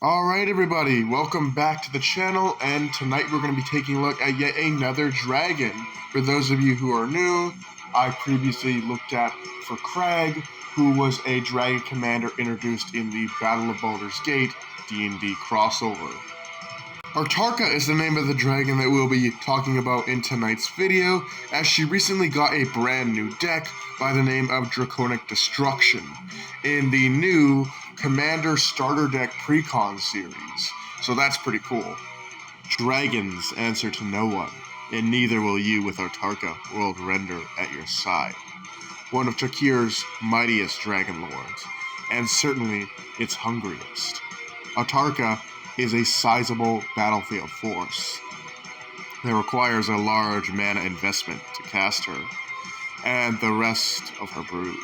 Alright everybody, welcome back to the channel, and tonight we're going to be taking a look at yet another dragon. For those of you who are new, I previously looked at for Crag, who was a dragon commander introduced in the Battle of Baldur's Gate D&D crossover. Atarka is the name of the dragon that we'll be talking about in tonight's video, as she recently got a brand new deck by the name of Draconic Destruction in the new Commander Starter Deck Precon series, so that's pretty cool. Dragons answer to no one, and neither will you with Atarka, World Render, at your side. One of Tarkir's mightiest dragon lords, and certainly its hungriest. Atarka is a sizable battlefield force that requires a large mana investment to cast her, and the rest of her brood.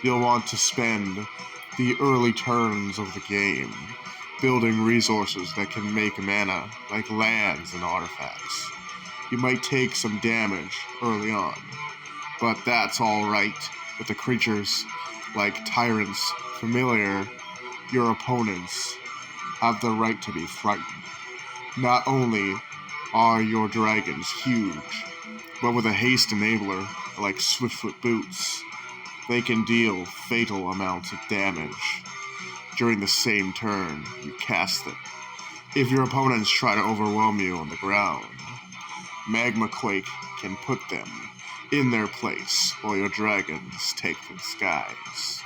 You'll want to spend the early turns of the game building resources that can make mana, like lands and artifacts. You might take some damage early on, but that's alright with the creatures like Tyrants, Familiar. Your opponents have the right to be frightened. Not only are your dragons huge, but with a haste enabler like Swiftfoot Boots, they can deal fatal amounts of damage during the same turn you cast them. If your opponents try to overwhelm you on the ground, Magma Quake can put them in their place while your dragons take to the skies.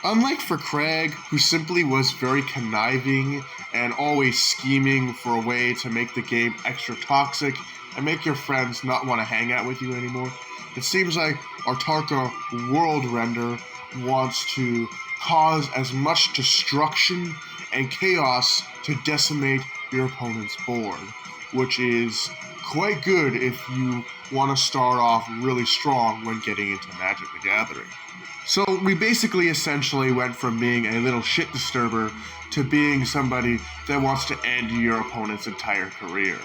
Unlike for Crag, who simply was very conniving and always scheming for a way to make the game extra toxic and make your friends not want to hang out with you anymore, it seems like Atarka World Render wants to cause as much destruction and chaos to decimate your opponent's board, which is quite good if you want to start off really strong when getting into Magic the Gathering. So we basically essentially went from being a little shit disturber to being somebody that wants to end your opponent's entire career.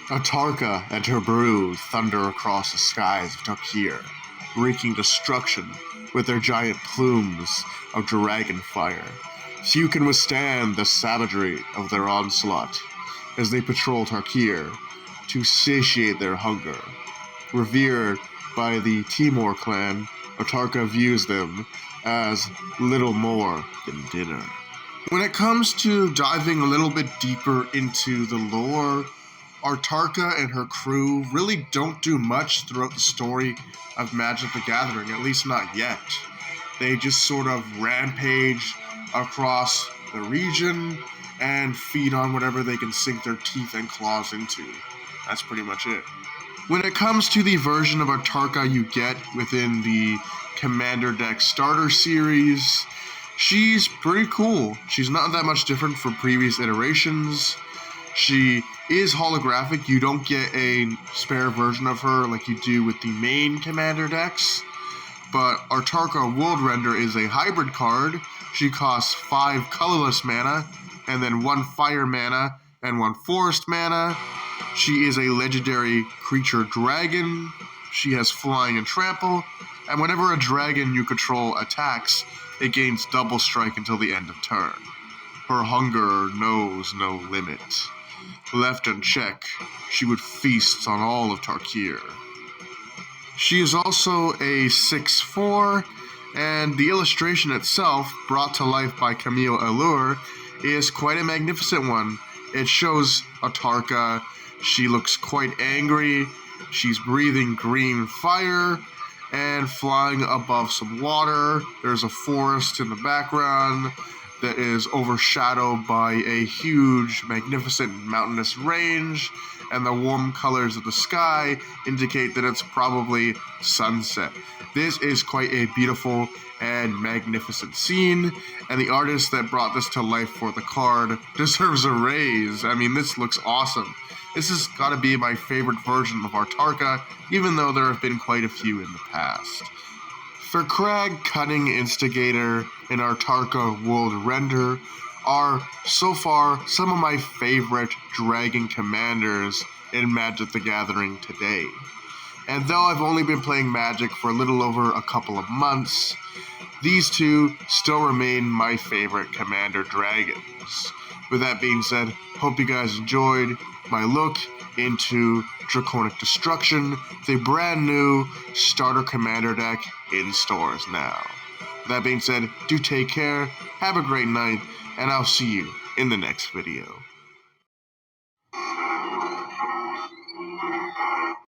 Atarka and her brood thunder across the skies of Tarkir, wreaking destruction with their giant plumes of dragon fire. Few can withstand the savagery of their onslaught as they patrol Tarkir to satiate their hunger. Revered by the Timor clan, Atarka views them as little more than dinner. When it comes to diving a little bit deeper into the lore, Atarka and her crew really don't do much throughout the story of Magic the Gathering, at least not yet. They just sort of rampage across the region and feed on whatever they can sink their teeth and claws into. That's pretty much it. When it comes to the version of Atarka you get within the Commander Deck Starter Series, she's pretty cool. She's not that much different from previous iterations. She is holographic. You don't get a spare version of her like you do with the main Commander decks, but Atarka World Render is a hybrid card. She costs 5 colorless mana, and then 1 fire mana, and 1 forest mana. She is a legendary creature dragon. She has flying and trample, and whenever a dragon you control attacks, it gains double strike until the end of turn. Her hunger knows no limit. Left unchecked, she would feast on all of Tarkir. She is also a 6/4, and the illustration itself, brought to life by Camille Allure, is quite a magnificent one. It shows Atarka. She looks quite angry. She's breathing green fire and flying above some water. There's a forest in the background that is overshadowed by a huge, magnificent mountainous range, and the warm colors of the sky indicate that it's probably sunset. This is quite a beautiful and magnificent scene, and the artist that brought this to life for the card deserves a raise. I mean, this looks awesome. This has got to be my favorite version of atarka, even though there have been quite a few in the past. For Crag, Cunning Instigator, and atarka World Render are, so far, some of my favorite dragon commanders in Magic the Gathering today. And though I've only been playing Magic for a little over a couple of months, these two still remain my favorite commander dragons. With that being said, hope you guys enjoyed my look into Draconic Destruction, the brand new starter commander deck in stores now. With that being said, do take care, have a great night, and I'll see you in the next video.